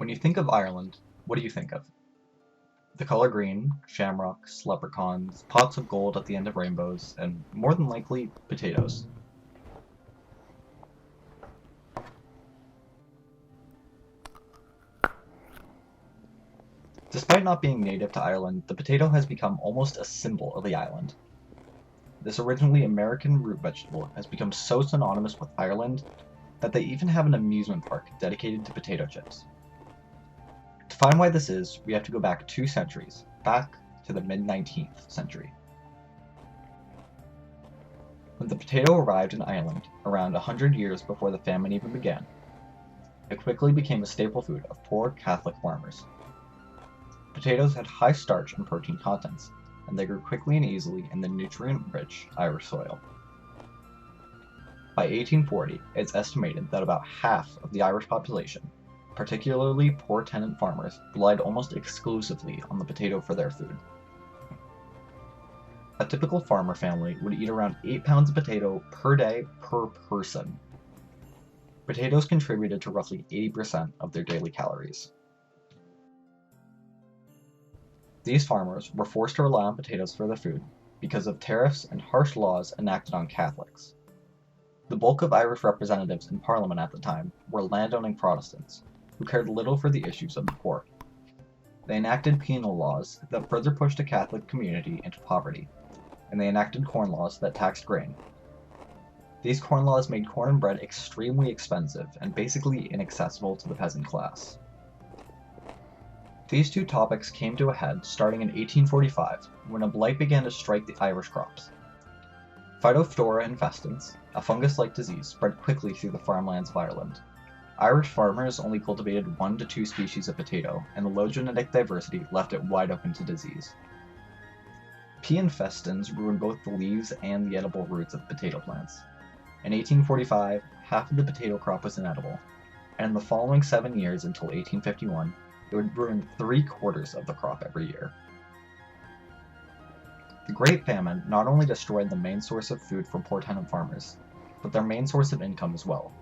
When you think of Ireland, what do you think of? The color green, shamrocks, leprechauns, pots of gold at the end of rainbows, and more than likely, potatoes. Despite not being native to Ireland, the potato has become almost a symbol of the island. This originally American root vegetable has become so synonymous with Ireland that they even have an amusement park dedicated to potato chips. To find why this is, we have to go back 2 centuries, back to the mid-19th century. When the potato arrived in Ireland, around 100 years before the famine even began, it quickly became a staple food of poor Catholic farmers. Potatoes had high starch and protein contents, and they grew quickly and easily in the nutrient-rich Irish soil. By 1840, it's estimated that about half of the Irish population, particularly poor tenant farmers, relied almost exclusively on the potato for their food. A typical farmer family would eat around 8 pounds of potato per day per person. Potatoes contributed to roughly 80% of their daily calories. These farmers were forced to rely on potatoes for their food because of tariffs and harsh laws enacted on Catholics. The bulk of Irish representatives in Parliament at the time were landowning Protestants, who cared little for the issues of the poor. They enacted penal laws that further pushed the Catholic community into poverty, and they enacted corn laws that taxed grain. These corn laws made corn and bread extremely expensive and basically inaccessible to the peasant class. These two topics came to a head starting in 1845 when a blight began to strike the Irish crops. Phytophthora Infestance, a fungus-like disease, spread quickly through the farmlands of Ireland. Irish farmers only cultivated 1 to 2 species of potato, and the low genetic diversity left it wide open to disease. P. infestans ruined both the leaves and the edible roots of potato plants. In 1845, half of the potato crop was inedible, and in the following 7 years until 1851, it would ruin 3/4 of the crop every year. The Great Famine not only destroyed the main source of food for poor tenant farmers, but their main source of income as well.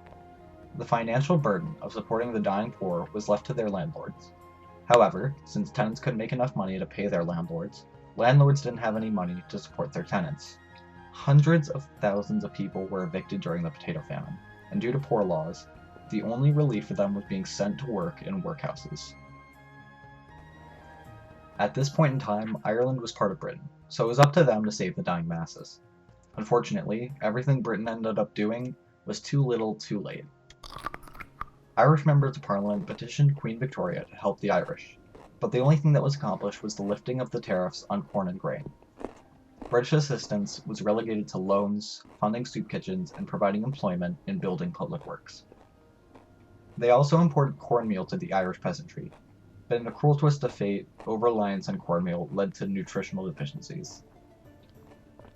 The financial burden of supporting the dying poor was left to their landlords. However, since tenants couldn't make enough money to pay their landlords didn't have any money to support their tenants. Hundreds of thousands of people were evicted during the potato famine, and due to poor laws, the only relief for them was being sent to work in workhouses. At this point in time, Ireland was part of Britain, so it was up to them to save the dying masses. Unfortunately, everything Britain ended up doing was too little too late. Irish members of Parliament petitioned Queen Victoria to help the Irish, but the only thing that was accomplished was the lifting of the tariffs on corn and grain. British assistance was relegated to loans, funding soup kitchens, and providing employment in building public works. They also imported cornmeal to the Irish peasantry, but in a cruel twist of fate, over-reliance on cornmeal led to nutritional deficiencies.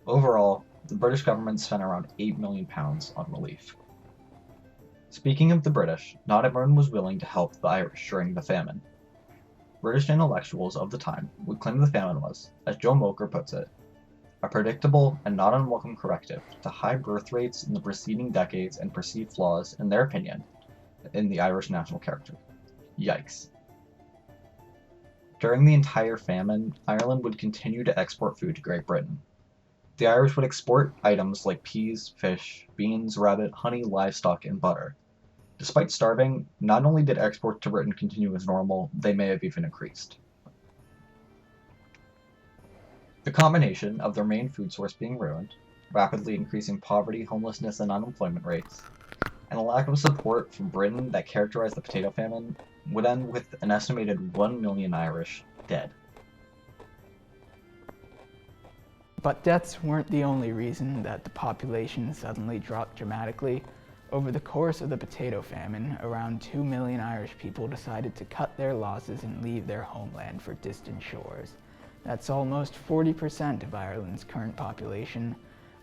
Overall, the British government spent around £8 million on relief. Speaking of the British, not everyone was willing to help the Irish during the famine. British intellectuals of the time would claim the famine was, as Joe Moker puts it, a predictable and not unwelcome corrective to high birth rates in the preceding decades and perceived flaws, in their opinion, in the Irish national character. Yikes. During the entire famine, Ireland would continue to export food to Great Britain. The Irish would export items like peas, fish, beans, rabbit, honey, livestock, and butter. Despite starving, not only did exports to Britain continue as normal, they may have even increased. The combination of their main food source being ruined, rapidly increasing poverty, homelessness, and unemployment rates, and a lack of support from Britain that characterized the potato famine would end with an estimated 1 million Irish dead. But deaths weren't the only reason that the population suddenly dropped dramatically. Over the course of the potato famine, around 2 million Irish people decided to cut their losses and leave their homeland for distant shores. That's almost 40% of Ireland's current population.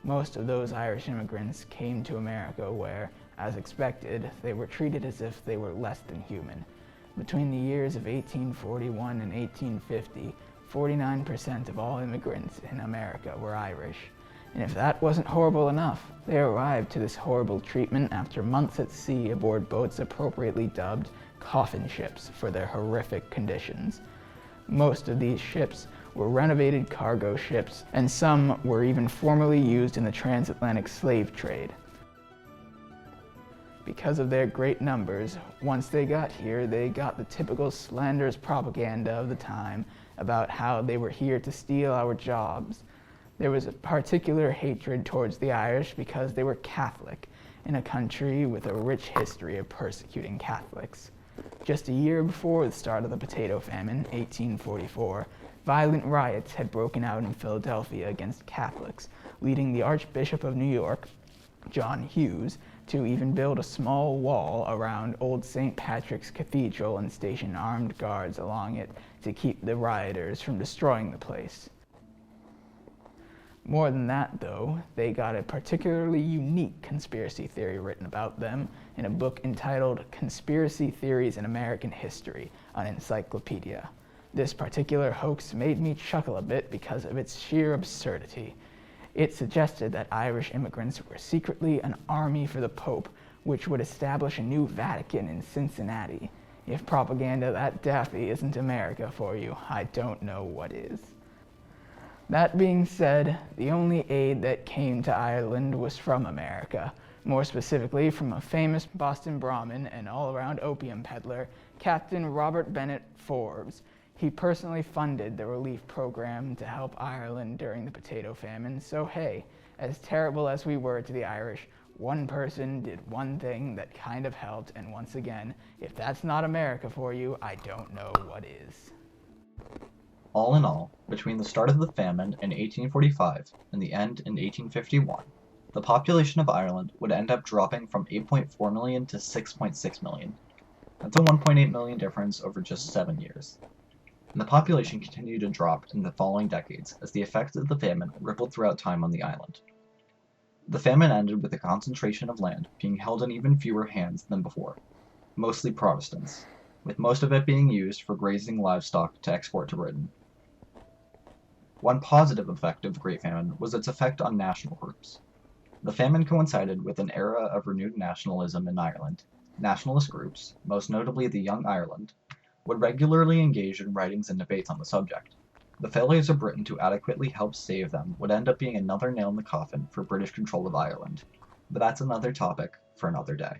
Most of those Irish immigrants came to America where, as expected, they were treated as if they were less than human. Between the years of 1841 and 1850, 49% of all immigrants in America were Irish, And if that wasn't horrible enough, they arrived to this horrible treatment after months at sea aboard boats appropriately dubbed coffin ships for their horrific conditions. Most of these ships were renovated cargo ships, and some were even formerly used in the transatlantic slave trade. Because of their great numbers, once they got here, they got the typical slanderous propaganda of the time about how they were here to steal our jobs. There was a particular hatred towards the Irish because they were Catholic, in a country with a rich history of persecuting Catholics. Just a year before the start of the potato famine, 1844, violent riots had broken out in Philadelphia against Catholics, leading the Archbishop of New York, John Hughes, to even build a small wall around Old St. Patrick's Cathedral and station armed guards along it to keep the rioters from destroying the place. More than that, though, they got a particularly unique conspiracy theory written about them in a book entitled Conspiracy Theories in American History, an encyclopedia. This particular hoax made me chuckle a bit because of its sheer absurdity. It suggested that Irish immigrants were secretly an army for the Pope, which would establish a new Vatican in Cincinnati. If propaganda that daffy isn't America for you, I don't know what is. That being said, the only aid that came to Ireland was from America, more specifically from a famous Boston Brahmin and all-around opium peddler, Captain Robert Bennett Forbes. He personally funded the relief program to help Ireland during the potato famine, so hey, as terrible as we were to the Irish, one person did one thing that kind of helped, and once again, if that's not America for you, I don't know what is. All in all, between the start of the famine in 1845 and the end in 1851, the population of Ireland would end up dropping from 8.4 million to 6.6 million. That's a 1.8 million difference over just 7 years. And the population continued to drop in the following decades as the effects of the famine rippled throughout time on the island. The famine ended with a concentration of land being held in even fewer hands than before, mostly Protestants, with most of it being used for grazing livestock to export to Britain. One positive effect of the Great Famine was its effect on national groups. The famine coincided with an era of renewed nationalism in Ireland. Nationalist groups, most notably the Young Ireland, would regularly engage in writings and debates on the subject. The failures of Britain to adequately help save them would end up being another nail in the coffin for British control of Ireland. But that's another topic for another day.